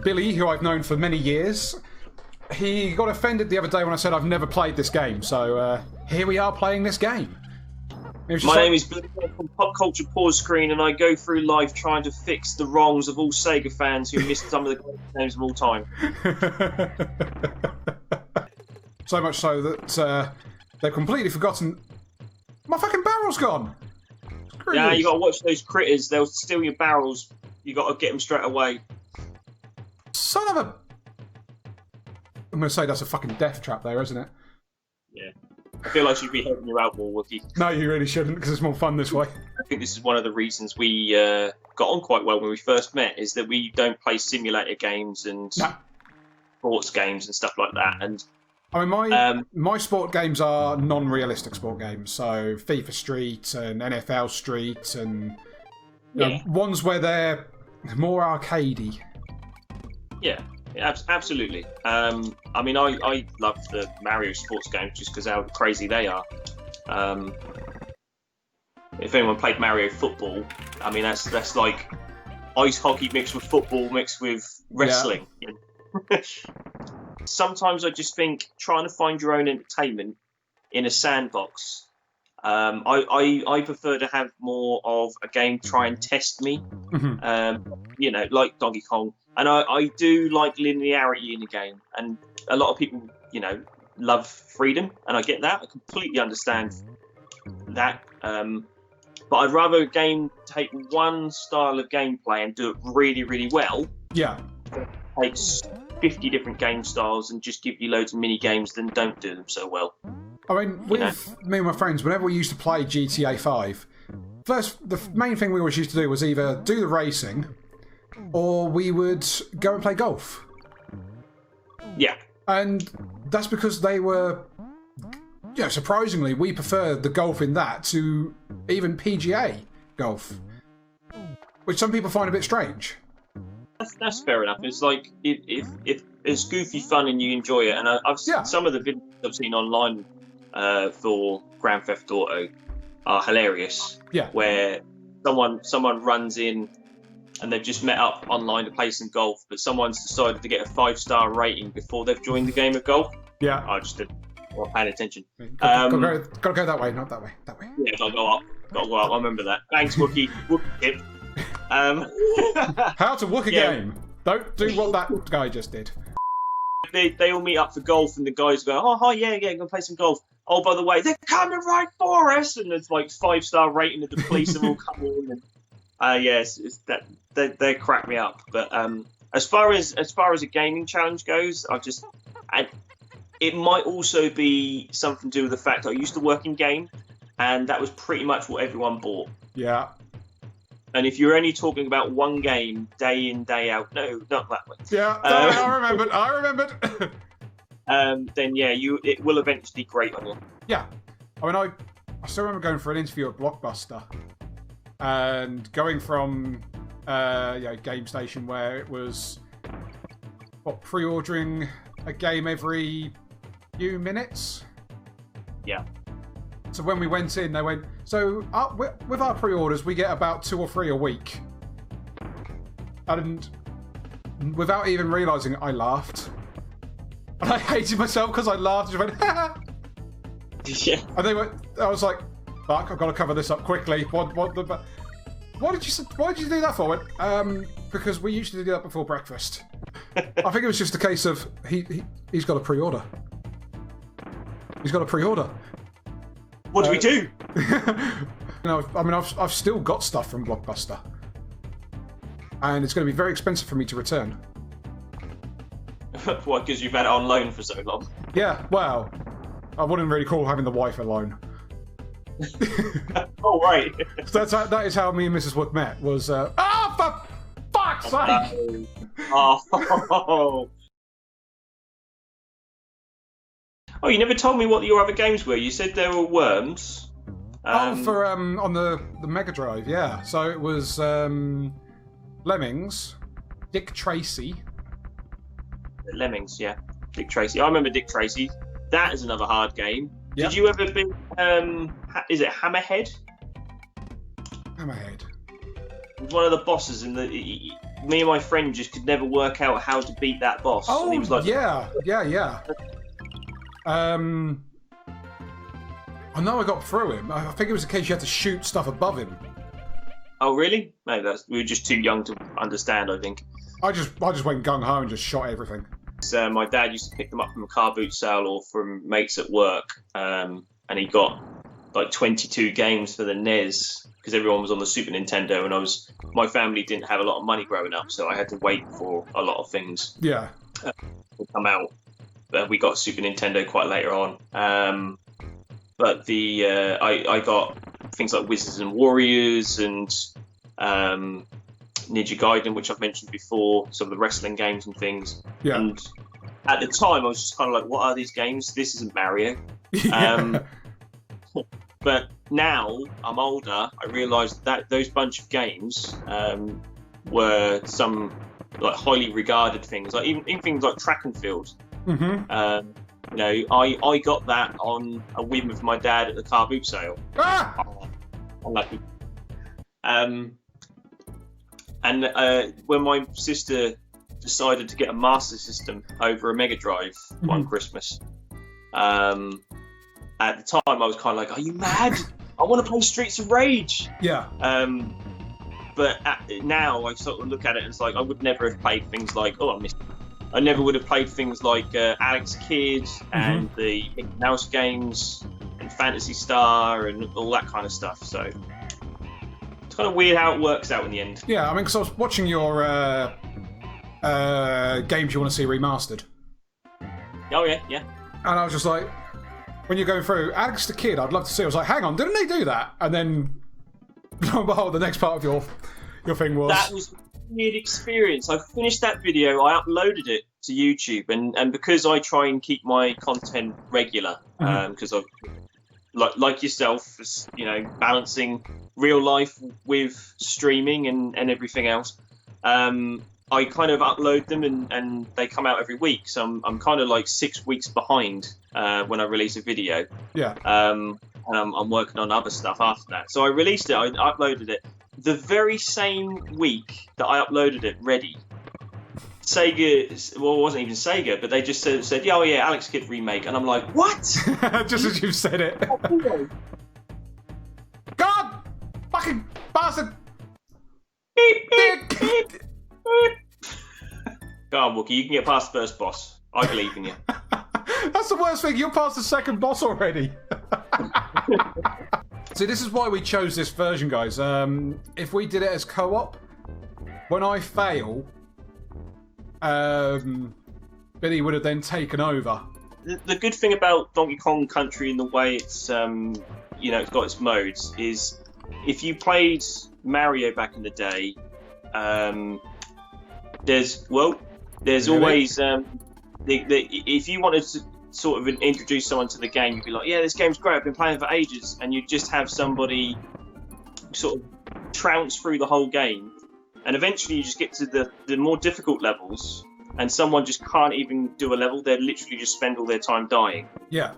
Billy, who I've known for many years, he got offended the other day when I said I've never played this game. So here we are playing this game. My name is Billy from Pop Culture Pause Screen, and I go through life trying to fix the wrongs of all Sega fans who missed some of the greatest games of all time. So much so that they've completely forgotten. My fucking barrel's gone. Yeah, you got to watch those critters. They'll steal your barrels. You got to get them straight away. Son of a... I'm going to say that's a fucking death trap there, isn't it? Yeah. I feel like you'd be helping you out more, Wookie. No, you really shouldn't, because it's more fun this way. I think this is one of the reasons we got on quite well when we first met, is that we don't play simulator games and sports games and stuff like that. And I mean, my sport games are non-realistic sport games, so FIFA Street and NFL Street and you know, ones where they're more arcadey. Yeah. Absolutely. I mean, I love the Mario sports games just because how crazy they are. If anyone played Mario Football, I mean, that's like ice hockey mixed with football mixed with wrestling. Yeah. Sometimes I just think trying to find your own entertainment in a sandbox. I prefer to have more of a game try and test me. You know, like Donkey Kong. And I do like linearity in a game, and a lot of people, you know, love freedom, and I get that. I completely understand that. But I'd rather a game take one style of gameplay and do it really, really well. Yeah. Takes 50 different game styles and just give you loads of mini games, then don't do them so well. I mean, with me and my friends, whenever we used to play GTA 5, the main thing we always used to do was either do the racing, or we would go and play golf. Yeah. And that's because they were, you know, surprisingly, we preferred the golf in that to even PGA golf, which some people find a bit strange. That's fair enough. It's like, if it's goofy fun and you enjoy it, and I've some of the videos I've seen online for Grand Theft Auto are hilarious. Yeah. Where someone runs in, and they've just met up online to play some golf, but someone's decided to get a 5-star rating before they've joined the game of golf. Yeah. I just didn't pay attention. Gotta go that way, not that way. That way. Yeah, gotta go up. I remember that. Thanks, Wookie. Wookie tip. How to Wookie a game. Don't do what that guy just did. They all meet up for golf, and the guys go, oh, hi, yeah, gonna play some golf. Oh, by the way, they're coming right for us! And there's like 5-star rating that the police have all come in. And, yes, they crack me up. But as far as a gaming challenge goes, it might also be something to do with the fact I used to work in game, and that was pretty much what everyone bought. Yeah. And if you're only talking about one game day in, day out, no, not that one. Yeah, I remembered. Then yeah, it will eventually grate on you. Yeah, I mean, I still remember going for an interview at Blockbuster, and going from Game Station where it was pre-ordering a game every few minutes. Yeah. So when we went in, they went, so with our pre-orders, we get about 2 or 3 a week. And without even realising it, I laughed. And I hated myself because I laughed and just went, ha. Yeah. And I was like, fuck, I've got to cover this up quickly. Why did you do that for? I went, because we usually do that before breakfast. I think it was just a case of, he's got a pre-order. He's got a pre-order. What do we do? I've still got stuff from Blockbuster, and it's going to be very expensive for me to return. Why? Because you've had it on loan for so long. Yeah, well, I wouldn't really call having the wife a loan. Oh right. So that is how me and Mrs. Wood met. Was for fuck's sake! Oh. Oh, you never told me what your other games were. You said there were Worms. On the Mega Drive, yeah. So it was Lemmings, Dick Tracy. Lemmings, yeah. Dick Tracy. I remember Dick Tracy. That is another hard game. Yep. Did you ever be? Is it Hammerhead? Hammerhead. was one of the bosses, and me and my friend just could never work out how to beat that boss. Oh, and he was like, yeah. I know I got through him. I think it was a case you had to shoot stuff above him. Oh, really? No, we were just too young to understand, I think. I just went gung-ho and just shot everything. So my dad used to pick them up from a car boot sale or from mates at work, and he got like 22 games for the NES because everyone was on the Super Nintendo, and my family didn't have a lot of money growing up, so I had to wait for a lot of things to come out. But we got Super Nintendo quite later on. But I got things like Wizards and Warriors and Ninja Gaiden, which I've mentioned before, some of the wrestling games and things. Yeah. And at the time, I was just kind of like, what are these games? This isn't Mario. But now I'm older, I realised that those bunch of games were some like highly regarded things, like even things like track and field. Mm-hmm. You know, I got that on a whim of my dad at the car boot sale. Ah! Unlucky. And when my sister decided to get a Master System over a Mega Drive one Christmas, at the time I was kind of like, "Are you mad? I want to play Streets of Rage." Yeah. But now I sort of look at it and it's like I would never have played things like I never would have played things like Alex Kidd and the Mickey Mouse games and Phantasy Star and all that kind of stuff. So it's kind of weird how it works out in the end. Yeah, I mean, because I was watching your games you want to see remastered. Oh yeah, yeah. And I was just like, when you're going through Alex the Kid, I'd love to see. I was like, hang on, didn't they do that? And then, lo and behold, the next part of your thing was that was a weird experience. I finished that video, I uploaded it to YouTube, and because I try and keep my content regular, because I like yourself, you know, balancing real life with streaming and everything else. I kind of upload them and they come out every week. So I'm kind of like 6 weeks behind when I release a video. Yeah. And I'm working on other stuff after that. So I released it, I uploaded it. The very same week that I uploaded it ready, Sega, well, it wasn't even Sega, but they just said, "Yeah, oh yeah, Alex Kidd remake." And I'm like, what? Just as you said it. God! Fucking bastard! Beep, beep, beep, beep. Go on, Wookie, you can get past the first boss. I believe in you. That's the worst thing, you're past the second boss already. See, this is why we chose this version, guys. If we did it as co-op, when I fail, Billy would have then taken over. The good thing about Donkey Kong Country and the way it's, you know, it's got its modes is if you played Mario back in the day, there's always if you wanted to sort of introduce someone to the game, you'd be like, "Yeah, this game's great. I've been playing for ages," and you just have somebody sort of trounce through the whole game, and eventually you just get to the more difficult levels, and someone just can't even do a level. They literally just spend all their time dying. Yeah.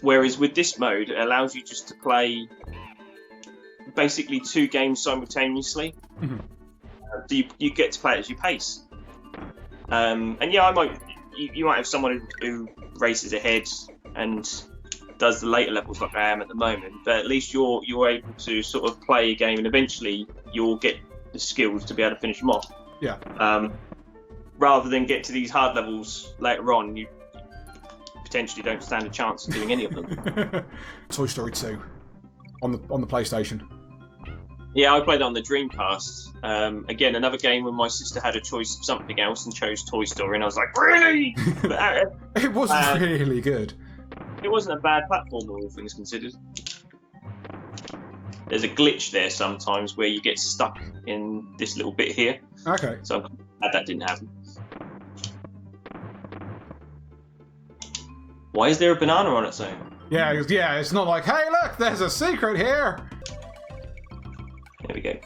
Whereas with this mode, it allows you just to play basically 2 games simultaneously. So you get to play it as you pace. And yeah, you might have someone who races ahead and does the later levels like I am at the moment, but at least you're able to sort of play a game, and eventually you'll get the skills to be able to finish them off. Yeah. Rather than get to these hard levels later on, you potentially don't stand a chance of doing any of them. Toy Story 2 on the PlayStation. Yeah, I played it on the Dreamcast. Again, another game where my sister had a choice of something else and chose Toy Story, and I was like, really? But, it wasn't really good. It wasn't a bad platform, all things considered. There's a glitch there sometimes where you get stuck in this little bit here. Okay. So I'm glad that didn't happen. Why is there a banana on its own? Yeah, it's not like, hey, look, there's a secret here. There we go.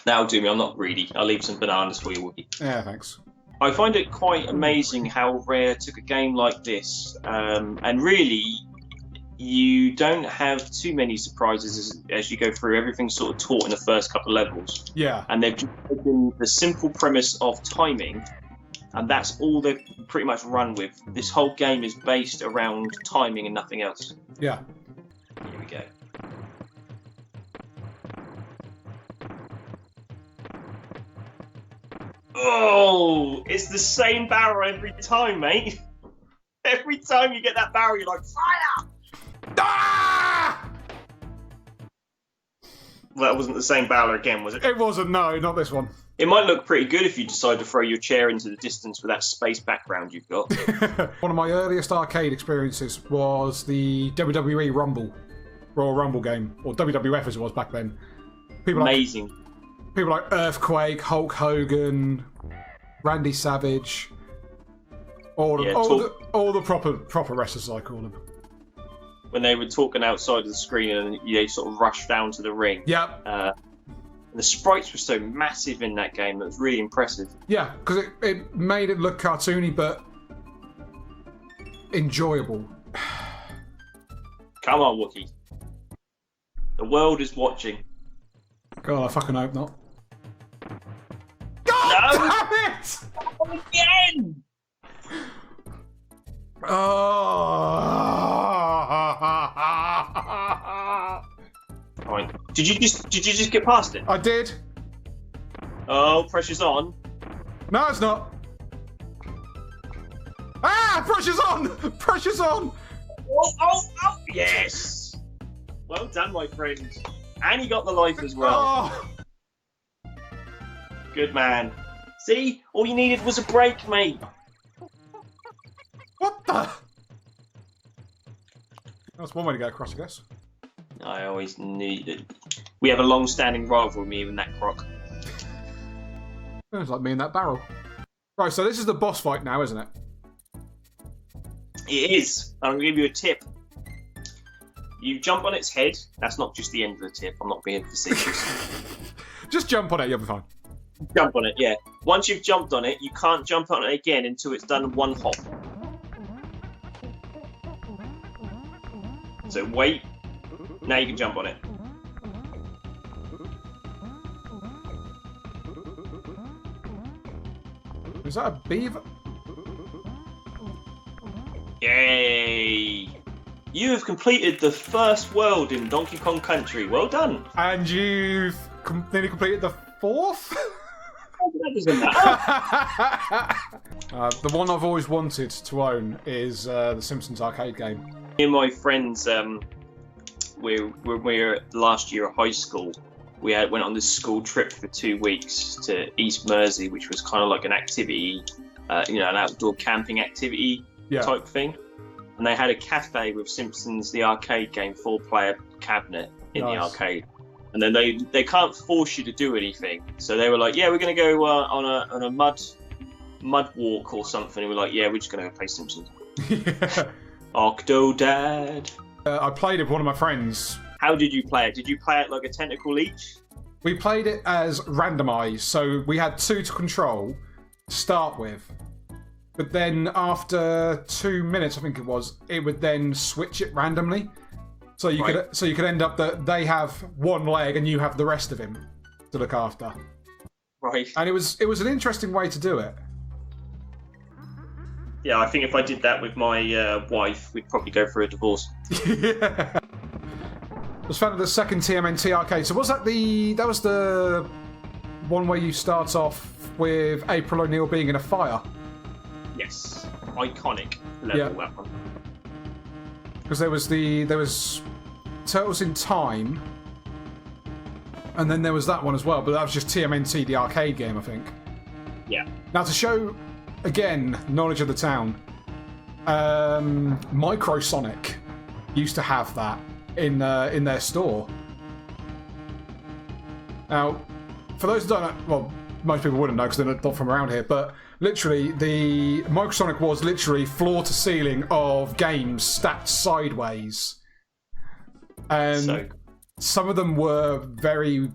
That'll do me. I'm not greedy. I'll leave some bananas for you, Wookie. Yeah, thanks. I find it quite amazing how Rare took a game like this and really you don't have too many surprises as you go through. Everything's sort of taught in the first couple of levels. Yeah. And they've just taken the simple premise of timing, and that's all they've pretty much run with. This whole game is based around timing and nothing else. Yeah. Here we go. Oh, it's the same barrel every time, mate. Every time you get that barrel, you're like, fire! Ah! Well, that wasn't the same barrel again, was it? It wasn't, no, not this one. It might look pretty good if you decide to throw your chair into the distance with that space background you've got. One of my earliest arcade experiences was the WWE Rumble, Royal Rumble game, or WWF as it was back then. Amazing. People like Earthquake, Hulk Hogan, Randy Savage, all the proper wrestlers, I call them. When they were talking outside of the screen and they sort of rushed down to the ring. Yeah. The sprites were so massive in that game, it was really impressive. Yeah, because it made it look cartoony, but enjoyable. Come on, Wookie. The world is watching. God, I fucking hope not. God no! Damn it! Again! Right. Did you just get past it? I did. Oh, pressure's on. No, it's not. Ah, pressure's on! Pressure's on! Oh! Yes! Well done, my friend. And you got the life as well. Oh. Good man. See? All you needed was a break, mate. What the? That's one way to go across, I guess. I always knew that. We have a long-standing rivalry, me and that croc. Sounds like me and that barrel. Right, so this is the boss fight now, isn't it? It is. I'm going to give you a tip. You jump on its head. That's not just the end of the tip. I'm not being facetious. Just jump on it, you'll be fine. Jump on it, yeah. Once you've jumped on it, you can't jump on it again until it's done one hop. So wait. Now you can jump on it. Is that a beaver? Yay! You have completed the first world in Donkey Kong Country. Well done. And you've nearly completed the fourth? That doesn't matter. The one I've always wanted to own is the Simpsons arcade game. Me and my friends, we were last year at high school. We went on this school trip for 2 weeks to East Mersey, which was kind of like an activity, an outdoor camping activity type thing. And they had a cafe with Simpsons, the arcade game, 4-player cabinet in the arcade. And then they can't force you to do anything. So they were like, yeah, we're going to go on a mud walk or something. And we're like, yeah, we're just going to go play Simpsons. Octodad. I played it with one of my friends. How did you play it? Did you play it like a tentacle each? We played it as randomised. So we had 2 to control to start with. But then after 2 minutes, I think it would then switch it randomly. So you could end up that they have one leg and you have the rest of him to look after. Right. And it was an interesting way to do it. Yeah, I think if I did that with my wife, we'd probably go for a divorce. Yeah. It was found at the second TMNT arcade. So was that was the one where you start off with April O'Neil being in a fire? Yes. Iconic level weapon. Because there was Turtles in Time, and then there was that one as well, but that was just TMNT, the arcade game, I think. Yeah. Now to show, again, knowledge of the town, Microsonic used to have that in their store. Now, for those who don't know, well, most people wouldn't know because they're not from around here, but literally, the Microsonic was literally floor to ceiling of games stacked sideways. And some of them were very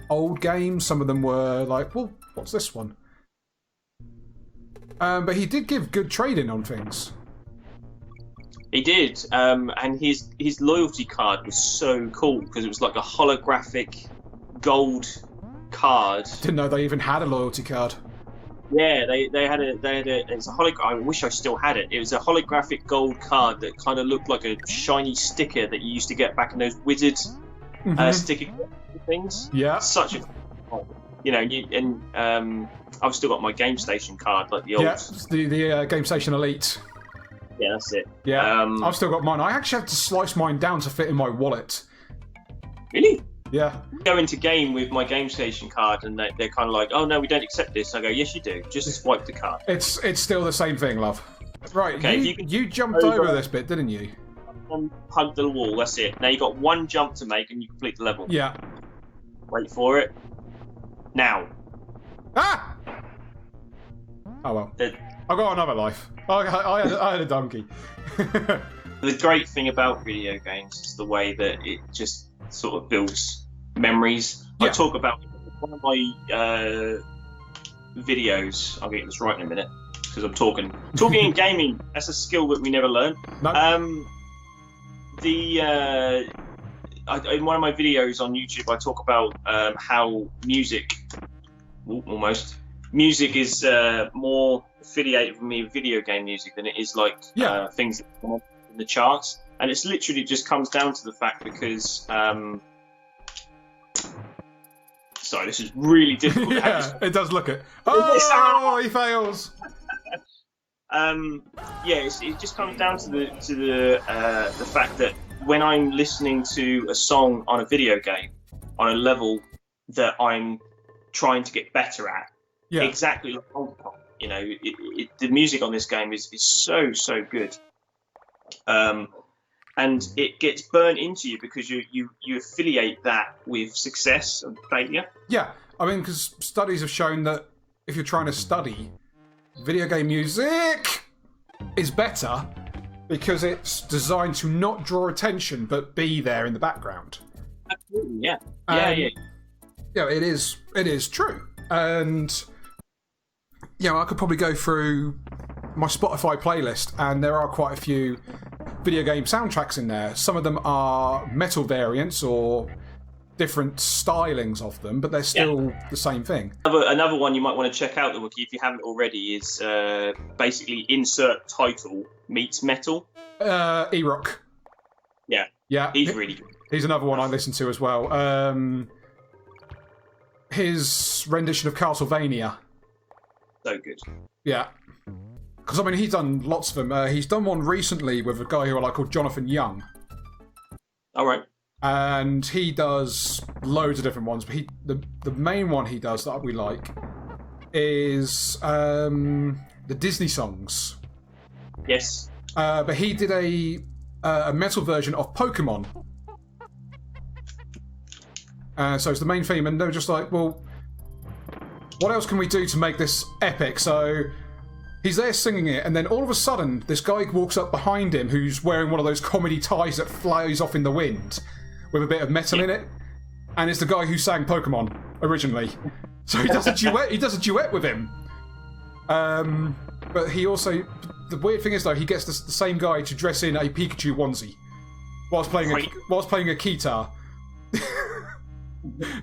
old games, some of them were like, well, what's this one? But he did give good trading on things. He did, and his loyalty card was so cool because it was like a holographic gold card. Didn't know they even had a loyalty card. Yeah, they had a it's a I wish I still had it. It was a holographic gold card that kind of looked like a shiny sticker that you used to get back in those wizard sticker things. Yeah, such a I've still got my Game Station card, like the old. Yeah, the Game Station Elite. Yeah, that's it. Yeah, I've still got mine. I actually had to slice mine down to fit in my wallet. Really? Yeah. Go into game with my Game Station card, and they're kind of like, "Oh no, we don't accept this." I go, "Yes, you do. Just swipe the card." It's still the same thing, love. Right. Okay, you jumped over this bit, didn't you? Hug the wall. That's it. Now you got one jump to make, and you complete the level. Yeah. Wait for it. Now. Ah! Oh well. I got another life. I had a donkey. The great thing about video games is the way that it just sort of builds memories. Yeah. I talk about one of my videos. I'll get this right in a minute because I'm talking in gaming. That's a skill that we never learn. No. In one of my videos on YouTube, I talk about how music is more affiliated with me with video game music than it is like things that come up in the charts, and it's literally just comes down to the fact because sorry, this is really difficult. Yeah, it does look it. Oh, he fails. It just comes down to the fact that when I'm listening to a song on a video game on a level that I'm trying to get better at, exactly like Donkey Kong, the music on this game is so good, and it gets burnt into you because you affiliate that with success and failure. Yeah, I mean, because studies have shown that if you're trying to study, video game music is better because it's designed to not draw attention but be there in the background. Absolutely, yeah. Yeah, it is true. And I could probably go through my Spotify playlist, and there are quite a few video game soundtracks in there. Some of them are metal variants or different stylings of them, but they're still the same thing. Another one you might want to check out, the Wookie, if you haven't already, is basically insert title meets metal. E-Rock. Yeah. He's really good. He's another one I listen to as well. His rendition of Castlevania. So good. Yeah. Because, I mean, he's done lots of them. He's done one recently with a guy who I like called Jonathan Young. All right. And he does loads of different ones, but the main one he does that we like is the Disney songs. Yes. But he did a metal version of Pokemon. So it's the main theme, and they were just like, well, what else can we do to make this epic? So he's there singing it, and then all of a sudden, this guy walks up behind him who's wearing one of those comedy ties that flies off in the wind with a bit of metal in it, and it's the guy who sang Pokemon originally. So he does a duet. He does a duet with him. But he also, the weird thing is though, he gets the same guy to dress in a Pikachu onesie whilst playing a guitar.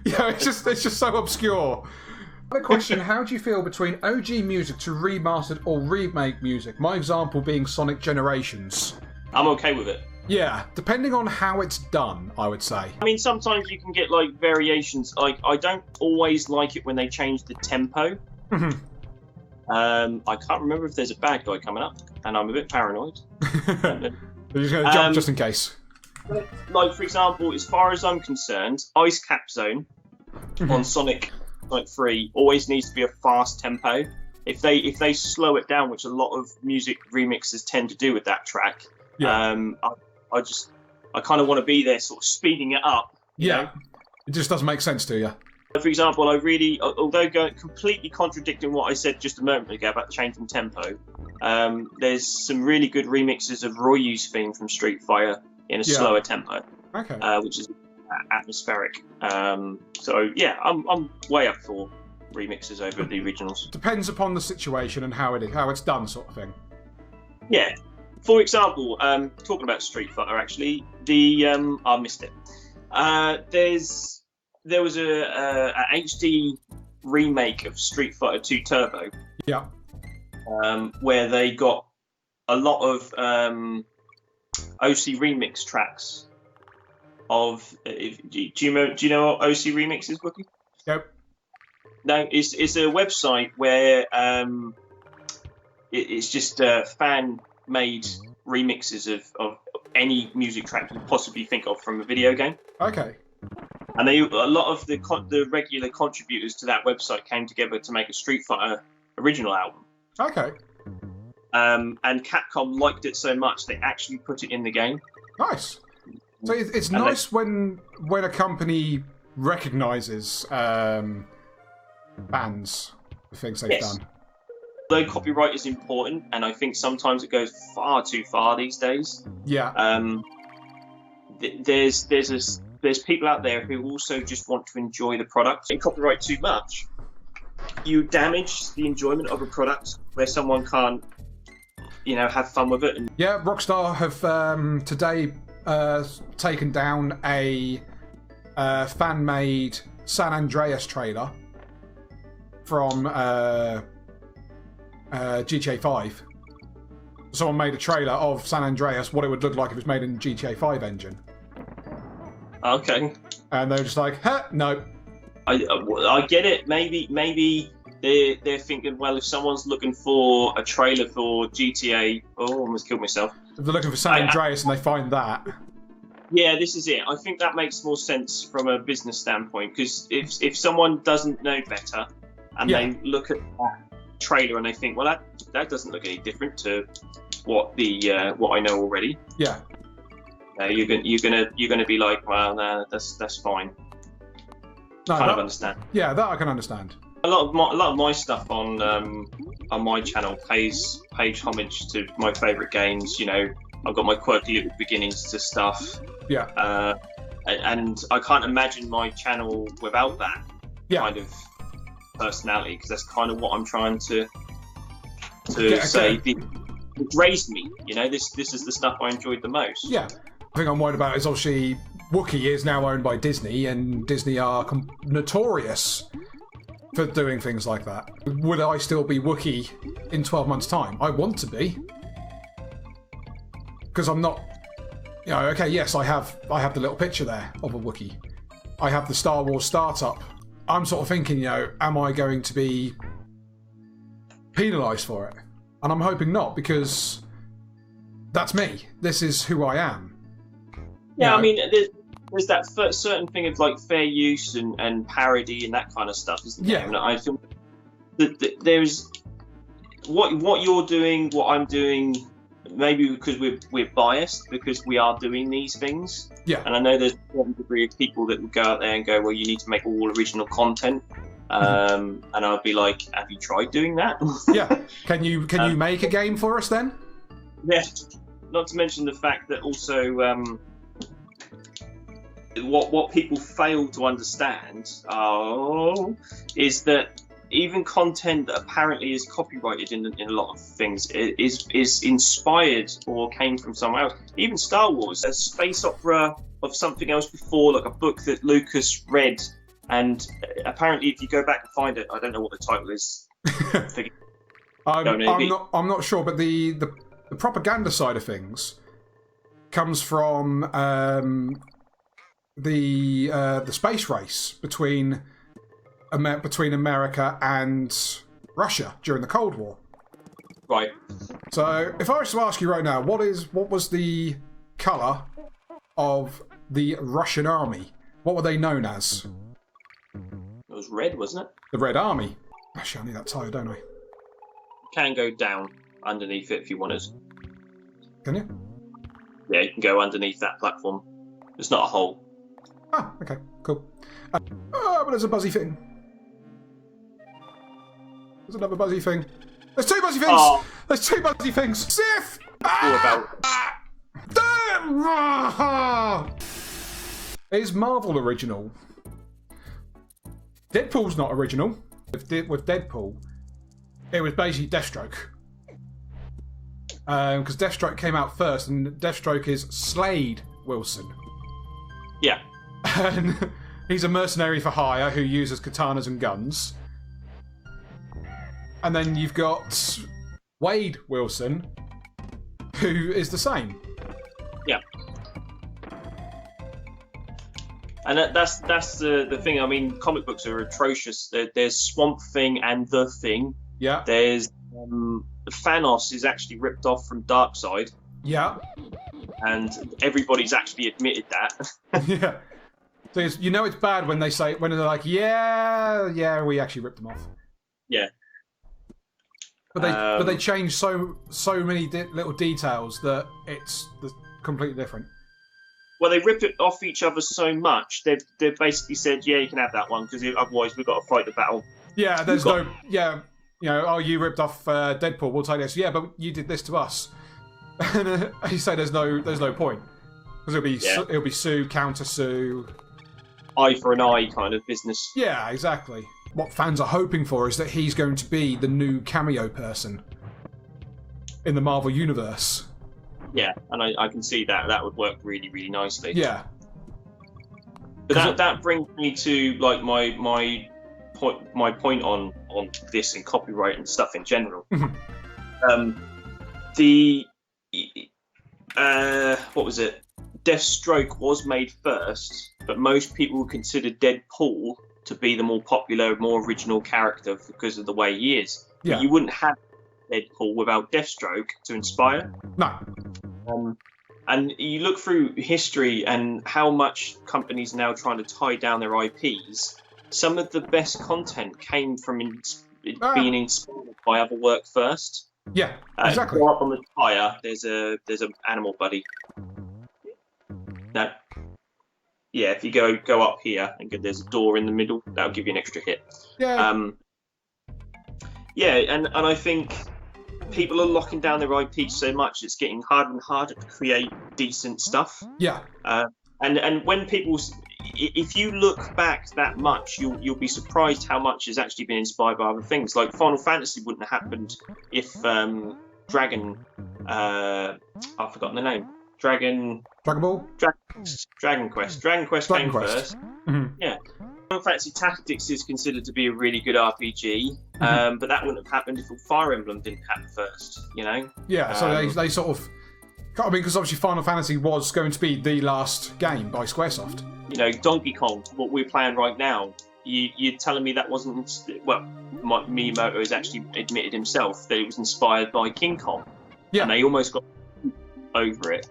Yeah, it's just so obscure. Another question: how do you feel between OG music to remastered or remake music? My example being Sonic Generations. I'm okay with it. Yeah, depending on how it's done, I would say. I mean, sometimes you can get like variations. Like, I don't always like it when they change the tempo. Mm-hmm. I can't remember if there's a bad guy coming up, and I'm a bit paranoid. You're just going to jump just in case. Like, for example, as far as I'm concerned, Ice Cap Zone on Sonic 3 always needs to be a fast tempo. If they slow it down, which a lot of music remixes tend to do with that track, I kind of want to be there, sort of speeding it up. You know? It just doesn't make sense to you. For example, although completely contradicting what I said just a moment ago about changing tempo, there's some really good remixes of Royu's theme from Street Fighter in a slower tempo, which is atmospheric. So yeah, I'm way up for remixes over the originals. Depends upon the situation and how it's done, sort of thing. Yeah. For example, talking about Street Fighter, actually, I missed it. There was a HD remake of Street Fighter 2 Turbo. Yeah. Where they got a lot of OC remix tracks of. Do you know what OC remix is, Wookie? Yep. No, it's a website where it's just fan-made remixes of any music track you possibly think of from a video game. Okay. And a lot of the regular contributors to that website came together to make a Street Fighter original album. Okay. And Capcom liked it so much they actually put it in the game. Nice. So it's nice when a company recognises fans for things they've done. Although copyright is important, and I think sometimes it goes far too far these days. Yeah. There's people out there who also just want to enjoy the product. If you copyright too much, you damage the enjoyment of a product where someone can't, have fun with it. Yeah, Rockstar have today taken down a fan-made San Andreas trailer from GTA 5. Someone made a trailer of San Andreas, what it would look like if it was made in GTA 5 engine. Okay. And they were just like, no. I get it. Maybe they're thinking, well, if someone's looking for a trailer for GTA, I almost killed myself. If they're looking for San Andreas and they find that. Yeah, this is it. I think that makes more sense from a business standpoint, because if someone doesn't know better and they look at that trailer and they think, well, that doesn't look any different to what I know already. Yeah. You're gonna be like, well, no, that's fine. No, kind of understand. Yeah, that I can understand. A lot of my stuff on my channel pays homage to my favourite games. I've got my quirky little beginnings to stuff. Yeah. And I can't imagine my channel without that kind of personality, because that's kind of what I'm trying to say. It raised me. This is the stuff I enjoyed the most. Yeah. The thing I'm worried about is obviously Wookie is now owned by Disney, and Disney are notorious for doing things like that. Would I still be Wookie in 12 months' time? I want to be. Because I'm not... okay, yes, I have the little picture there of a Wookie. I have the Star Wars startup. I'm sort of thinking, am I going to be penalised for it? And I'm hoping not, because that's me. This is who I am. Yeah, I mean, there's that certain thing of like fair use and parody and that kind of stuff, isn't there? And I feel that there's what you're doing, what I'm doing, maybe because we're biased because we are doing these things. Yeah. And I know there's a certain degree of people that would go out there and go, well, you need to make all original content. And I'd be like, have you tried doing that? Yeah. Can you make a game for us then? Yeah. Not to mention the fact that also what people fail to understand is that even content that apparently is copyrighted in a lot of things is inspired or came from somewhere else. Even Star Wars, a space opera of something else before, like a book that Lucas read, and apparently if you go back and find it, I don't know what the title is. I'm not sure, but the propaganda side of things comes from the space race between America and Russia during the Cold War. Right. So, if I was to ask you right now, what was the colour of the Russian army? What were they known as? It was red, wasn't it? The Red Army. Actually, I need that tire, don't I? Can go down underneath it if you wanted. Can you? Yeah, you can go underneath that platform. It's not a hole. Ah, okay, cool. But there's a buzzy thing. There's another buzzy thing. There's two buzzy things! Oh. There's two buzzy things! Sif! Is Marvel original? Deadpool's not original. With Deadpool, it was basically Deathstroke. because Deathstroke came out first, and Deathstroke is Slade Wilson. Yeah. And he's a mercenary for hire who uses katanas and guns. And then you've got Wade Wilson, who is the same. Yeah. And that's the thing. I mean, comic books are atrocious. There's Swamp Thing and The Thing. Yeah. There's Thanos is actually ripped off from Darkseid. Yeah. And everybody's actually admitted that. Yeah. So you know it's bad when they're like, yeah, we actually ripped them off. Yeah. But they change so many little details that it's completely different. Well, they rip it off each other so much, they've basically said, yeah, you can have that one, because otherwise we've got to fight the battle. Yeah, you ripped off Deadpool, we'll take this. Yeah, but you did this to us. And you say there's no point. Because it'll be sue, counter sue. Eye for an eye kind of business. Yeah, exactly. What fans are hoping for is that he's going to be the new cameo person in the Marvel Universe. Yeah, and I can see that would work really, really nicely. Yeah. But that brings me to like my point on this and copyright and stuff in general. What was it? Deathstroke was made first, but most people would consider Deadpool to be the more popular, more original character because of the way he is. Yeah. But you wouldn't have Deadpool without Deathstroke to inspire. No. And you look through history and how much companies are now trying to tie down their IPs. Some of the best content came from being inspired by other work first. Yeah, exactly. Go up on the tire, there's an animal buddy. Now, yeah, if you go up here and there's a door in the middle, that'll give you an extra hit. Yeah. Yeah, and I think people are locking down their IP so much it's getting harder and harder to create decent stuff. Yeah. And when if you look back that much, you'll be surprised how much has actually been inspired by other things. Like Final Fantasy wouldn't have happened if Dragon I've forgotten the name. Dragon Ball? Dragon Quest came first. Mm-hmm. Yeah. Final Fantasy Tactics is considered to be a really good RPG, but that wouldn't have happened if Fire Emblem didn't happen first, you know? Yeah, so they sort of... I mean, because obviously Final Fantasy was going to be the last game by Squaresoft. You know, Donkey Kong, what we're playing right now, you're telling me that wasn't... Well, Miyamoto has actually admitted himself that it was inspired by King Kong. Yeah. And they almost got over it.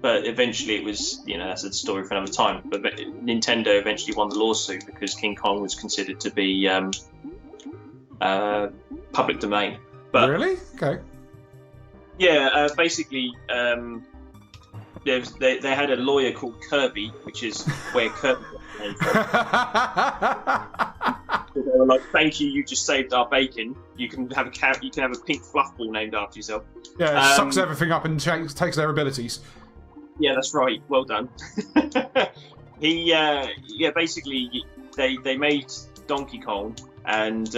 But eventually it was, that's a story for another time. But Nintendo eventually won the lawsuit because King Kong was considered to be public domain. But, really? Okay. Yeah, basically, they had a lawyer called Kirby, which is where Kirby got the name from. So they were like, "Thank you, you just saved our bacon. You can have a pink fluff ball named after yourself." Yeah, it sucks everything up and takes their abilities. Yeah, that's right. Well done. Basically, they made Donkey Kong, and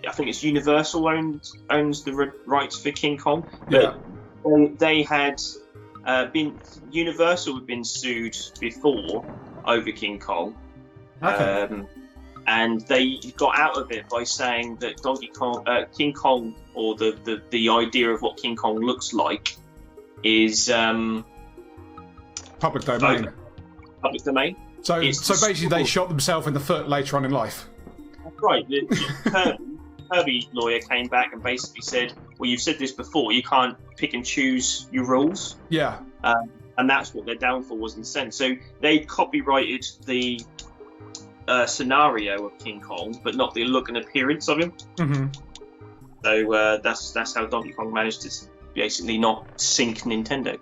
I think it's Universal owns the rights for King Kong. But yeah. They had Universal had been sued before over King Kong. Okay. And they got out of it by saying that King Kong, or the idea of what King Kong looks like, is public domain. Public domain. So basically, they shot themselves in the foot later on in life. That's right. The Kirby lawyer came back and basically said, "Well, you've said this before. You can't pick and choose your rules." Yeah. And that's what their downfall was in a sense. So they copyrighted the scenario of King Kong, but not the look and appearance of him. Mm-hmm. So that's how Donkey Kong managed to basically not sink Nintendo.